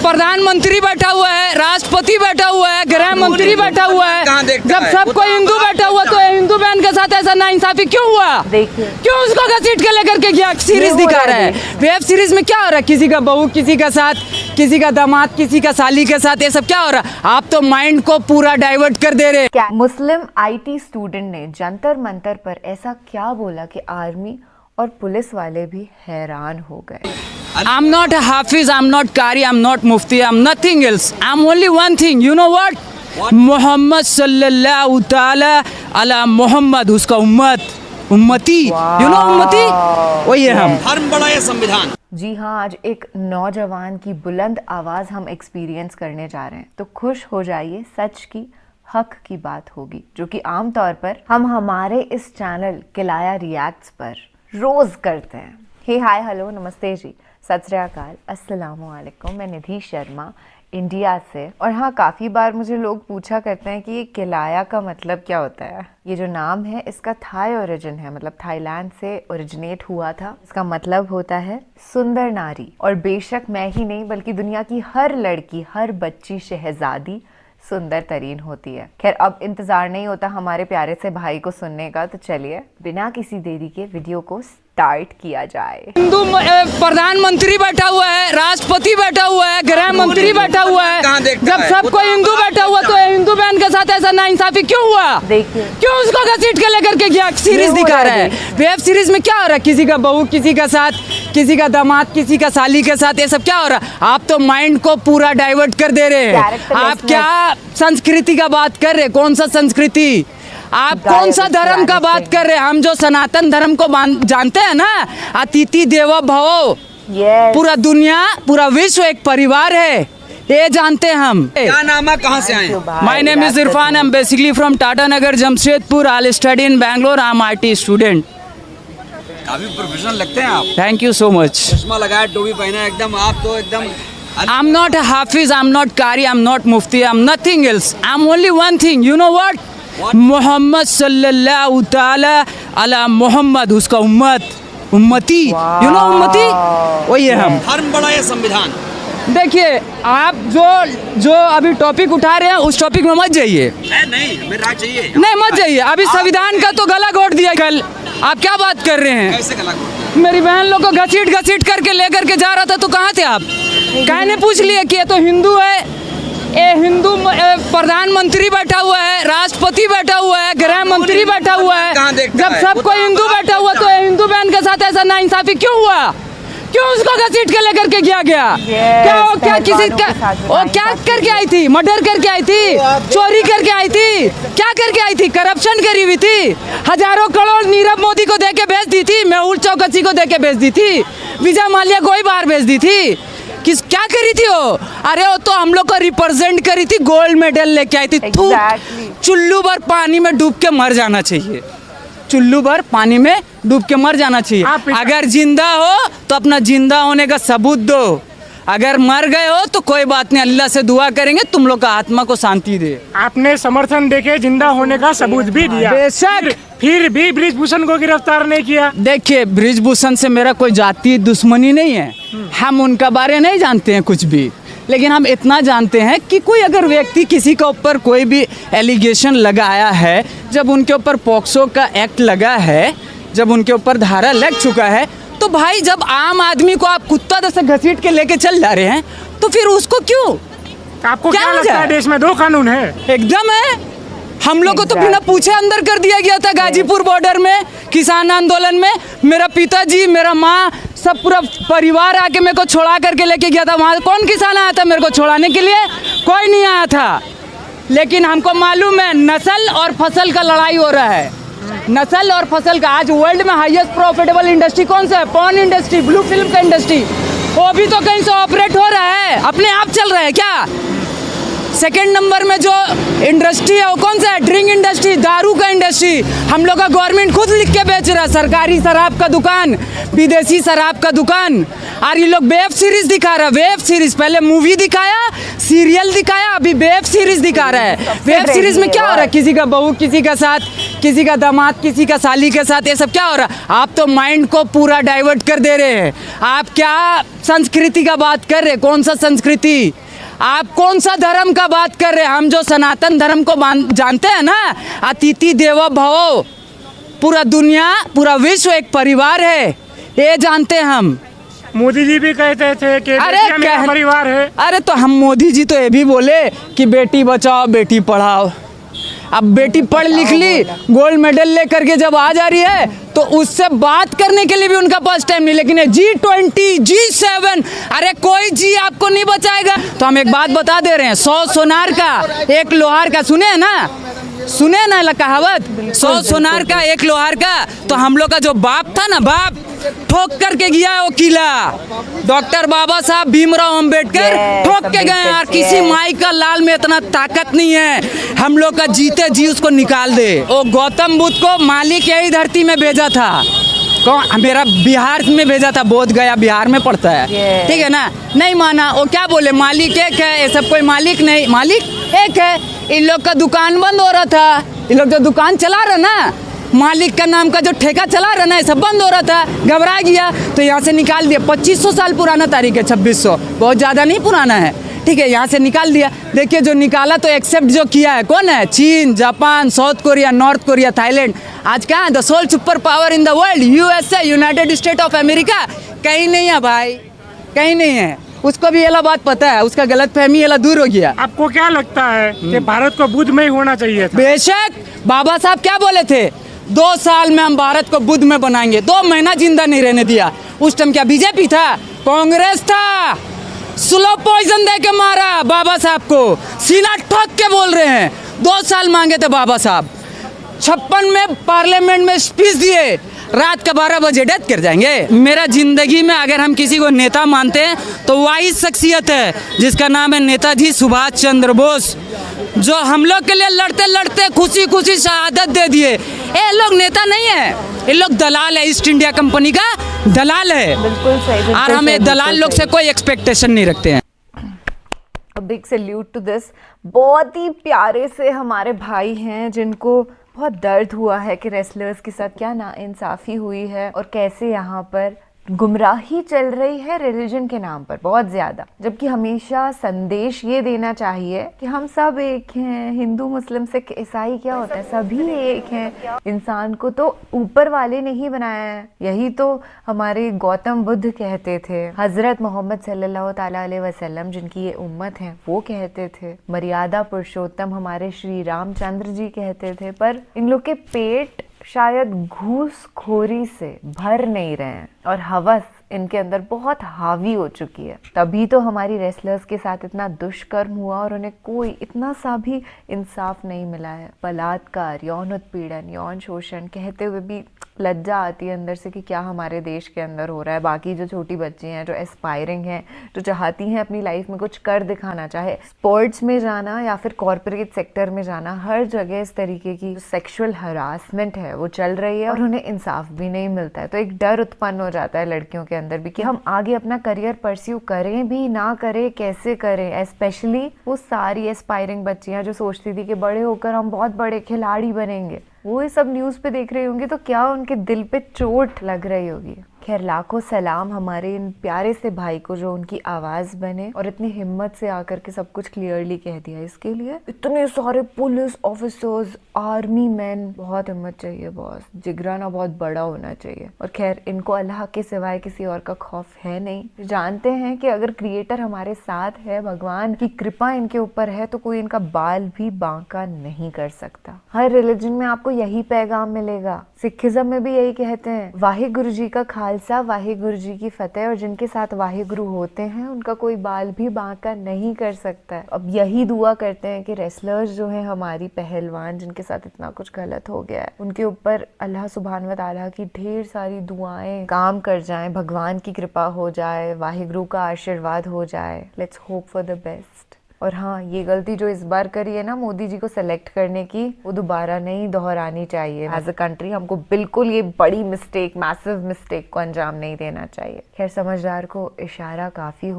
प्रधानमंत्री बैठा हुआ है, राष्ट्रपति बैठा हुआ है, गृह मंत्री बैठा हुआ है। जब सबको हिंदू बैठा हुआ तो हिंदू बहन के साथ ऐसा नाइंसाफी क्यों हुआ? क्यों उसको घसीट के लेकर के गया? सीरीज दिखा रहा है। वेब सीरीज में क्या हो रहा है? किसी का बहू किसी का साथ, किसी का दामाद किसी का साली के साथ, ये सब क्या हो रहा है? आप तो माइंड को पूरा डाइवर्ट कर दे रहे। मुस्लिम IT स्टूडेंट ने जंतर मंतर पर ऐसा क्या बोला कि आर्मी और पुलिस वाले भी हैरान हो गए। I'm not a Hafiz, I'm not Qari, I'm not Mufti, I'm nothing else. I'm only one thing. You know what? Mohammad सल्लल्लाहु ताला अला मोहम्मद, उसका उम्मती। You know उम्मती? वही है हम। धर्म बड़ा ये संविधान। जी हाँ, आज एक नौजवान की बुलंद आवाज हम एक्सपीरियंस करने जा रहे हैं, तो खुश हो जाइए, सच की हक की बात होगी, जो कि आमतौर पर हम हमारे इस चैनल किलाया रिएक्ट्स पर रोज करते हैं। हे हाय हेलो नमस्ते जी, सत श्री अकाल, अस्सलामु अलैकुम। मैं निधि शर्मा इंडिया से। और हाँ, काफ़ी बार मुझे लोग पूछा करते हैं कि ये किलाया का मतलब क्या होता है। ये जो नाम है इसका थाई ओरिजिन है, मतलब थाईलैंड से ओरिजिनेट हुआ था। इसका मतलब होता है सुंदर नारी। और बेशक मैं ही नहीं बल्कि दुनिया की हर लड़की, हर बच्ची शहजादी सुंदर तरीन होती है। खैर, अब इंतजार नहीं होता हमारे प्यारे से भाई को सुनने का, तो चलिए बिना किसी देरी के वीडियो को स्टार्ट किया जाए। हिंदू प्रधानमंत्री बैठा हुआ है, राष्ट्रपति बैठा हुआ है, गृह मंत्री बैठा हुआ है। जब सबको हिंदू बैठा हुआ तो हिंदू बहन के साथ ऐसा नाइंसाफी क्यों हुआ? क्यों उसको घसीट के लेकर के गया? सीरीज दिखा रहा है। वेब सीरीज में क्या हो रहा है? किसी का बहू किसी का साथ, किसी का दामाद किसी का साली के साथ, ये सब क्या हो रहा है? आप तो माइंड को पूरा डाइवर्ट कर दे रहे हैं। आप क्या संस्कृति का बात कर रहे? कौन सा संस्कृति? आप कौन सा धर्म का बात कर रहे हैं? हम जो सनातन धर्म को जानते हैं ना, अतिथि देवो भव, पूरा दुनिया पूरा विश्व एक परिवार है, ये जानते हैं हम। क्या नाम है, कहाँ से आए? My name is Irfan, I am basically from Tata Nagar Jamshedpur. I study in Bangalore, I am IT student. काफी प्रोफेशनल लगते हैं आप। Thank you so much. चश्मा लगाया, टोपी पहना, एकदम आप तो एकदम। I'm not a Hafiz, I'm not Qari, I'm not Mufti, I'm nothing else. I'm only one thing. You know what? Mohammad सल्लल्लाहु ताला अला मोहम्मद, उसका उम्मती। You know उम्मती? वही है हम। धर्म बड़ा ये संविधान। देखिए, आप जो अभी टॉपिक उठा रहे हैं उस टॉपिक में मत जाइए। नहीं, हमें राय चाहिए। नहीं, मत जाइए। अभी संविधान का तो गला घोट दिया कल। आप क्या बात कर रहे हैं? कैसे गला घोट? मेरी बहन लोग को घसीट करके लेकर के जा रहा था, तो कहाँ थे आप? कहने पूछ लिए कि ये तो हिंदू है, ये हिंदू प्रधानमंत्री बैठा हुआ है, राष्ट्रपति बैठा हुआ है, गृह मंत्री बैठा हुआ है। जब सबको हिंदू बैठा हुआ तो हिंदू बहन के साथ ऐसा नाइंसाफी क्यों हुआ? क्यों उसको घसीट के लेकर के गया? क्या किसी का वो क्या करके आई थी? मर्डर करके आई थी? चोरी करके आई थी? क्या करके आई थी? करप्शन करी हुई थी? हजारों करोड़ नीरव मोदी को दे के भेज दी थी, मेहुल चौकसी को दे के भेज दी थी, विजय माल्या को ही बाहर भेज दी थी। क्या करी थी वो? अरे वो तो हम लोग को रिप्रेजेंट करी थी, गोल्ड मेडल लेके आई थी। चुल्लू भर पानी में डूब के मर जाना चाहिए, चुल्लू भर पानी में डूब के मर जाना चाहिए। अगर जिंदा हो तो अपना जिंदा होने का सबूत दो, अगर मर गए हो तो कोई बात नहीं, अल्लाह से दुआ करेंगे तुम लोग का आत्मा को शांति दे। आपने समर्थन देके जिंदा होने का सबूत भी दिया, बेशक, फिर भी बृजभूषण को गिरफ्तार नहीं किया। देखिए, बृजभूषण से मेरा कोई जाति दुश्मनी नहीं है, हम उनका बारे नहीं जानते हैं कुछ भी, लेकिन हम इतना जानते हैं कि कोई अगर व्यक्ति किसी के ऊपर कोई भी एलिगेशन लगाया है, जब उनके ऊपर पॉक्सो का एक्ट लगा है, जब उनके ऊपर धारा लग चुका है, तो भाई जब आम आदमी को आप कुत्ता जैसे घसीट के लेके चल जा रहे हैं, तो फिर उसको क्यों? आपको क्या लगता है देश में दो कानून है? एकदम है। हम लोग को तो बिना पूछे अंदर कर दिया गया था गाजीपुर बॉर्डर में, किसान आंदोलन में। मेरा पिताजी, मेरा माँ, सब पूरा परिवार आके मेरे को छोड़ा करके लेके गया था। वहाँ कौन किसान आया था मेरे को छोड़ाने के लिए? कोई नहीं आया था। लेकिन हमको मालूम है नस्ल और फसल का लड़ाई हो रहा है, नस्ल और फसल का। आज वर्ल्ड में हाईएस्ट प्रॉफिटेबल इंडस्ट्री कौन सा है? पॉर्न इंडस्ट्री, ब्लू फिल्म का इंडस्ट्री। वो भी तो कहीं से ऑपरेट हो रहा है, अपने आप चल रहा है क्या? सेकंड नंबर में जो इंडस्ट्री है वो कौन सा है? ड्रिंक इंडस्ट्री, दारू का इंडस्ट्री। हम लोग का गवर्नमेंट खुद लिख के बेच रहा है, सरकारी शराब का दुकान, विदेशी शराब का दुकान। और ये लोग वेब सीरीज दिखा रहा है, वेब सीरीज। पहले मूवी दिखाया, सीरियल दिखाया, अभी वेब सीरीज दिखा रहा है। वेब सीरीज में क्या हो रहा है, किसी का बहू किसी का साथ, किसी का दामाद किसी का साली के साथ, ये सब क्या हो रहा है। आप तो माइंड को पूरा डाइवर्ट कर दे रहे हैं। आप क्या संस्कृति का बात कर रहे हैं, कौन सा संस्कृति, आप कौन सा धर्म का बात कर रहे हैं। हम जो सनातन धर्म को जानते हैं ना, अतिथि देवो भव, पूरा दुनिया पूरा विश्व एक परिवार है, ये जानते हैं हम। मोदी जी भी कहते थे कि बेटियां मेरा परिवार है। अरे तो हम मोदी जी तो ये भी बोले कि बेटी बचाओ बेटी पढ़ाओ। अब बेटी पढ़ लिख ली, गोल्ड मेडल लेकर के जब आ जा रही है तो उससे बात करने के लिए भी उनका पास टाइम नहीं। लेकिन G20 G7, अरे कोई जी आपको नहीं बचाएगा। तो हम एक बात बता दे रहे हैं, 100 सोनार का 1 लोहार का, सुने ना कहावत, 100 सोनार का 1 लोहार का। तो हम लोग का जो बाप था ना, बाप ठोक करके गया वो किला, डॉक्टर बाबा साहब भीमराव अंबेडकर ठोक के गए। और किसी माई का लाल में इतना ताकत नहीं है हम लोग का जीते जी उसको निकाल दे। वो गौतम बुद्ध को मालिक यही धरती में भेजा था, कौन, मेरा बिहार में भेजा था, बोध गया बिहार में पड़ता है, ठीक है ना। नहीं माना, वो क्या बोले, मालिक एक है, ये सब कोई मालिक नहीं, मालिक एक है। इन लोग का दुकान बंद हो रहा था, इन लोग जो दुकान चला रहे ना, मालिक का नाम का जो ठेका चला रहा ना, ये सब बंद हो रहा था, घबरा गया तो यहाँ से निकाल दिया। 2500 साल पुराना तारीख है, 2600, बहुत ज़्यादा नहीं पुराना है, ठीक है, यहाँ से निकाल दिया। देखिए जो निकाला तो एक्सेप्ट जो किया है कौन है, चीन, Japan, South Korea, North Korea, Thailand. आज कहाँ the sole super power in the world, USA, United State of America, कहीं नहीं है भाई, कहीं नहीं है। उसको भी ये बात पता है, उसका गलत फहमी ये दूर हो गया। आपको क्या लगता है कि भारत को बुद्ध में ही होना चाहिए था? बेशक, बाबा साहब क्या बोले थे, 2 साल में हम भारत को बुद्ध में बनाएंगे। 2 महीना जिंदा नहीं रहने दिया। उस टाइम क्या बीजेपी था, कांग्रेस था, स्लो पॉइजन दे के मारा बाबा साहब को, सीना ठोक के बोल रहे हैं। 2 साल मांगे थे बाबा साहब, 56 में पार्लियामेंट में स्पीच दिए, रात का 12 बजे डेथ कर जाएंगे। मेरा जिंदगी में अगर हम किसी को नेता मानते हैं तो वही शख्सियत है जिसका नाम है नेताजी सुभाष चंद्र बोस, जो हम लोग के लिए लड़ते लड़ते खुशी खुशी शहादत दे दिए। ये लोग नेता नहीं है, ये लोग दलाल है, ईस्ट इंडिया कंपनी का दलाल है। बिल्कुल सही, और हमें दलाल लोग से कोई एक्सपेक्टेशन नहीं रखते हैं। Big salute to this. बहुत ही प्यारे से हमारे भाई हैं जिनको बहुत दर्द हुआ है कि रेसलर्स के साथ क्या नाइंसाफ़ी हुई है और कैसे यहाँ पर गुमराही चल रही है रिलीजन के नाम पर बहुत ज़्यादा। जबकि हमेशा संदेश ये देना चाहिए कि हम सब एक हैं, हिंदू मुस्लिम सिख ईसाई क्या होता है, सभी एक हैं। इंसान को तो ऊपर वाले ने ही बनाया है, यही तो हमारे गौतम बुद्ध कहते थे, हज़रत मोहम्मद सल्लल्लाहु ताला अलैहि वसल्लम जिनकी ये उम्मत है वो कहते थे, मर्यादा पुरुषोत्तम हमारे श्री रामचंद्र जी कहते थे। पर इन लोग के पेट शायद घूसखोरी से भर नहीं रहे हैं और हवस इनके अंदर बहुत हावी हो चुकी है। तभी तो हमारी रेसलर्स के साथ इतना दुष्कर्म हुआ और उन्हें कोई इतना सा भी इंसाफ नहीं मिला है। बलात्कार, यौन उत्पीड़न, यौन शोषण कहते हुए भी लज्जा आती है अंदर से कि क्या हमारे देश के अंदर हो रहा है। बाकी जो छोटी बच्ची हैं, जो एस्पायरिंग हैं, जो चाहती हैं अपनी लाइफ में कुछ कर दिखाना, चाहे स्पोर्ट्स में जाना या फिर कॉर्पोरेट सेक्टर में जाना, हर जगह इस तरीके की सेक्सुअल हरासमेंट है वो चल रही है और उन्हें इंसाफ भी नहीं मिलता है। तो एक डर उत्पन्न हो जाता है लड़कियों के अंदर भी कि हम आगे अपना करियर परस्यू करें भी ना करें, कैसे करें। स्पेशली वो सारी एस्पायरिंग बच्चियां जो सोचती थी कि बड़े होकर हम बहुत बड़े खिलाड़ी बनेंगे, वो ये सब न्यूज़ पे देख रही होंगी तो क्या उनके दिल पे चोट लग रही होगी। खैर लाखों सलाम हमारे इन प्यारे से भाई को जो उनकी आवाज़ बने और इतनी हिम्मत से आकर के सब कुछ क्लियरली कह दिया। इसके लिए इतने सारे पुलिस ऑफिसर्स, आर्मी मैन, बहुत हिम्मत चाहिए बॉस, जिगराना बहुत बड़ा होना चाहिए। और खैर इनको अल्लाह के सिवाय किसी और का खौफ है नहीं। जानते हैं कि अगर क्रिएटर हमारे साथ है, भगवान की कृपा इनके ऊपर है, तो कोई इनका बाल भी बांका नहीं कर सकता। हर रिलीजन में आपको यही पैगाम मिलेगा। सिखिज्म में भी यही कहते हैं, वाहिगुरु जी का खालसा, वाहिगुरु जी की फतेह, और जिनके साथ वाहिगुरु होते हैं उनका कोई बाल भी बांका नहीं कर सकता है। अब यही दुआ करते हैं कि रेसलर्स जो हैं हमारी पहलवान, जिनके साथ इतना कुछ गलत हो गया है, उनके ऊपर अल्लाह सुभान व तआला की ढेर सारी दुआएं काम कर जाएं, भगवान की कृपा हो जाए, वाहिगुरु का आशीर्वाद हो जाए। Let's hope for the best. और हाँ, ये गलती जो इस बार करी है ना मोदी जी को सेलेक्ट करने की, वो दोबारा नहीं दोहरानी चाहिए। एज अ कंट्री हमको बिल्कुल ये बड़ी मिस्टेक, मैसिव मिस्टेक को अंजाम नहीं देना चाहिए। खैर समझदार को इशारा काफी